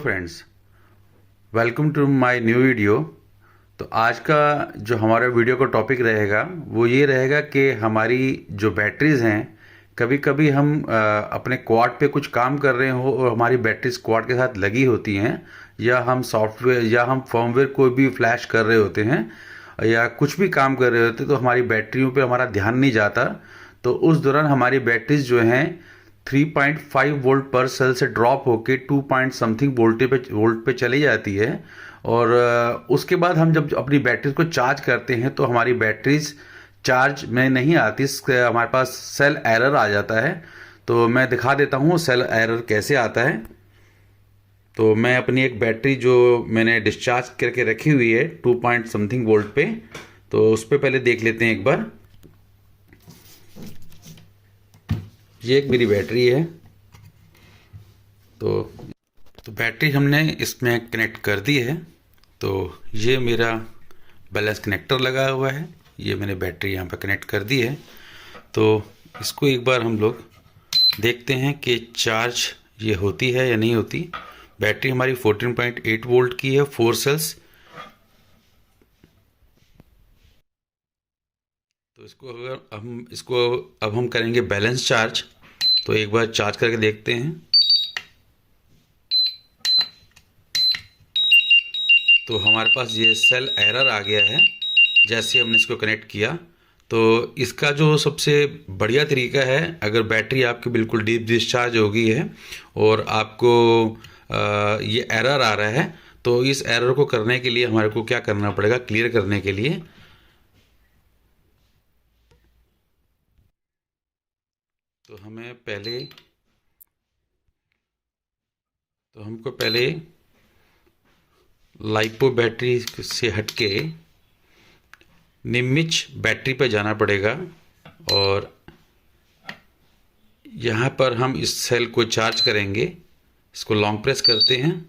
Friends, welcome to my new video. तो आज का जो हमारा वीडियो का टॉपिक रहेगा वो ये रहेगा कि हमारी जो बैटरीज़ हैं, कभी कभी हम अपने क्वाड पे कुछ काम कर रहे हो और हमारी बैटरीज क्वाड के साथ लगी होती हैं, या हम सॉफ्टवेयर या हम फर्मवेयर कोई भी फ्लैश कर रहे होते हैं या कुछ भी काम कर रहे होते हैं, तो हमारी बैटरियों पे हमारा ध्यान नहीं जाता। तो उस दौरान हमारी बैटरीज जो हैं 3.5 वोल्ट पर सेल से ड्रॉप होके 2 पॉइंट समथिंग वोल्ट पे चली जाती है। और उसके बाद हम जब अपनी बैटरीज को चार्ज करते हैं तो हमारी बैटरीज चार्ज में नहीं आती, हमारे पास सेल एरर आ जाता है। तो मैं दिखा देता हूँ सेल एरर कैसे आता है। तो मैं अपनी एक बैटरी जो मैंने डिस्चार्ज करके रखी हुई है 2 पॉइंट समथिंग वोल्ट पे, तो उस पर पहले देख लेते हैं एक बार। ये एक मेरी बैटरी है। तो बैटरी हमने इसमें कनेक्ट कर दी है। तो ये मेरा बैलेंस कनेक्टर लगा हुआ है, ये मैंने बैटरी यहाँ पर कनेक्ट कर दी है। तो इसको एक बार हम लोग देखते हैं कि चार्ज ये होती है या नहीं होती। बैटरी हमारी 14.8 वोल्ट की है, 4 सेल्स। तो इसको अब हम करेंगे बैलेंस चार्ज। तो एक बार चार्ज करके देखते हैं। तो हमारे पास ये सेल एरर आ गया है जैसे हमने इसको कनेक्ट किया। तो इसका जो सबसे बढ़िया तरीका है, अगर बैटरी आपकी बिल्कुल डीप डिस्चार्ज हो गई है और आपको ये एरर आ रहा है, तो इस एरर को करने के लिए हमारे को क्या करना पड़ेगा, क्लियर करने के लिए। तो हमको पहले लाइपो बैटरी से हटके निमिच बैटरी पर जाना पड़ेगा और यहाँ पर हम इस सेल को चार्ज करेंगे। इसको लॉन्ग प्रेस करते हैं।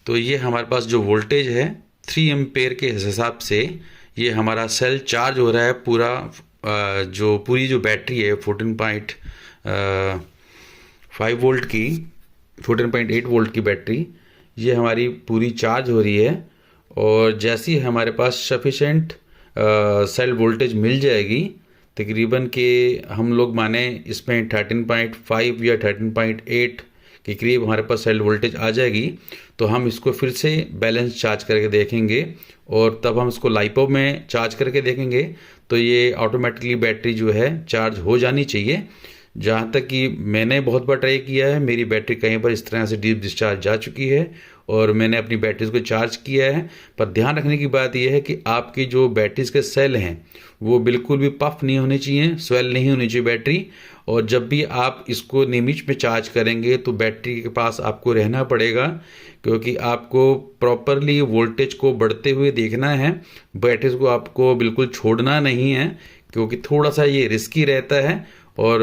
तो ये हमारे पास जो वोल्टेज है 3 एम्पेयर के हिसाब से ये हमारा सेल चार्ज हो रहा है। पूरी जो बैटरी है 14.5 वोल्ट की, 14.8 वोल्ट की बैटरी, ये हमारी पूरी चार्ज हो रही है। और जैसे ही हमारे पास सफिशेंट सेल वोल्टेज मिल जाएगी, तकरीबन के हम लोग माने इसमें 13.5 या 13.8 के करीब हमारे पास सेल वोल्टेज आ जाएगी, तो हम इसको फिर से बैलेंस चार्ज करके देखेंगे और तब हम इसको लाइपो में चार्ज करके देखेंगे। तो ये ऑटोमेटिकली बैटरी जो है चार्ज हो जानी चाहिए। जहाँ तक कि मैंने बहुत बार ट्राई किया है, मेरी बैटरी कहीं पर इस तरह से डीप डिस्चार्ज जा चुकी है और मैंने अपनी बैटरीज को चार्ज किया है। पर ध्यान रखने की बात यह है कि आपकी जो बैटरीज के सेल हैं वो बिल्कुल भी पफ नहीं होने चाहिए, स्वेल नहीं होनी चाहिए बैटरी। और जब भी आप इसको निमिष में चार्ज करेंगे तो बैटरी के पास आपको रहना पड़ेगा, क्योंकि आपको प्रॉपरली वोल्टेज को बढ़ते हुए देखना है। बैटरीज को आपको बिल्कुल छोड़ना नहीं है, क्योंकि थोड़ा सा ये रिस्की रहता है। और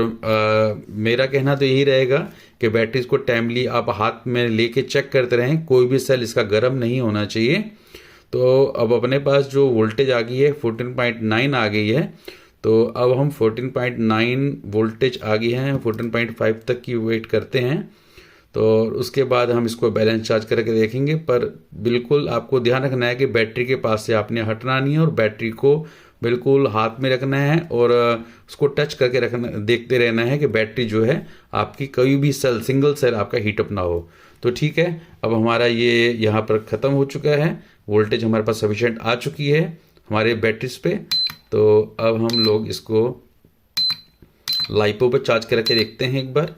मेरा कहना तो यही रहेगा कि बैटरीज को टाइमली आप हाथ में लेके चेक करते रहें, कोई भी सेल इसका गर्म नहीं होना चाहिए। तो अब अपने पास जो वोल्टेज आ गई है 14.9 आ गई है। तो अब हम 14.9 वोल्टेज आ गई है, 14.5 तक की वेट करते हैं। तो उसके बाद हम इसको बैलेंस चार्ज करके देखेंगे। पर बिल्कुल आपको ध्यान रखना है कि बैटरी के पास से आपने हटना नहीं है और बैटरी को बिल्कुल हाथ में रखना है और उसको टच करके देखते रहना है कि बैटरी जो है आपकी कोई भी सिंगल सेल आपका हीटअप ना हो। तो ठीक है, अब हमारा ये यहाँ पर ख़त्म हो चुका है, वोल्टेज हमारे पास सफिशिएंट आ चुकी है हमारे बैटरीज पे। तो अब हम लोग इसको लाइपो पर चार्ज करके देखते हैं एक बार।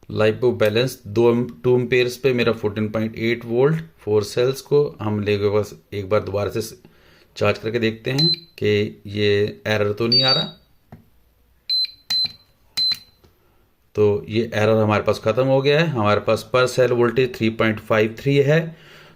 लाइपो बैलेंस 2 एम्पेयर्स पे मेरा 14.8 वोल्ट 4 सेल्स को हम लेके बस एक बार दोबारा से चार्ज करके देखते हैं कि ये एरर तो नहीं आ रहा। तो ये एरर हमारे पास ख़त्म हो गया है। हमारे पास पर सेल वोल्टेज 3.53 है।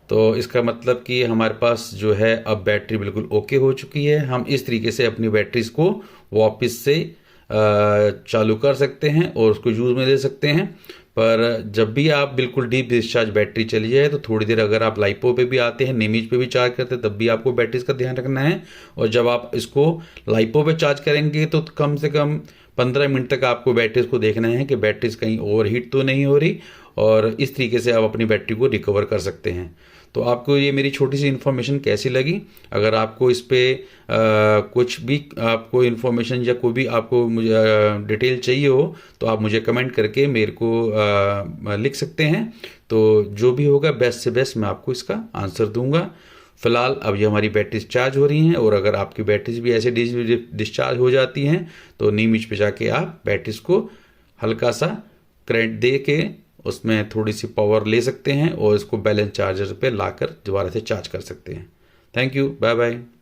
तो इसका मतलब कि हमारे पास जो है अब बैटरी बिल्कुल ओके हो चुकी है। हम इस तरीके से अपनी बैटरीज को वापस से चालू कर सकते हैं और उसको यूज़ में ले सकते हैं। पर जब भी आप बिल्कुल डीप डिस्चार्ज बैटरी चली जाए तो थोड़ी देर अगर आप लाइपो पे भी आते हैं, निमिज पे भी चार्ज करते हैं, तब भी आपको बैटरीज का ध्यान रखना है। और जब आप इसको लाइपो पे चार्ज करेंगे तो कम से कम 15 मिनट तक आपको बैटरीज को देखना है कि बैटरीज कहीं ओवरहीट तो नहीं हो रही, और इस तरीके से आप अपनी बैटरी को रिकवर कर सकते हैं। तो आपको ये मेरी छोटी सी इन्फॉर्मेशन कैसी लगी? अगर आपको इस पे कुछ भी आपको इन्फॉर्मेशन या कोई भी आपको मुझे डिटेल चाहिए हो तो आप मुझे कमेंट करके मेरे को लिख सकते हैं। तो जो भी होगा बेस्ट से बेस्ट मैं आपको इसका आंसर दूंगा। फिलहाल अब ये हमारी बैटरीज चार्ज हो रही हैं, और अगर आपकी बैटरीज भी ऐसे डिस्चार्ज हो जाती हैं तो नीम पे जाके आप बैटरीज को हल्का सा करंट दे के उसमें थोड़ी सी पावर ले सकते हैं और इसको बैलेंस चार्जर पे लाकर दोबारा से चार्ज कर सकते हैं। Thank you, bye bye.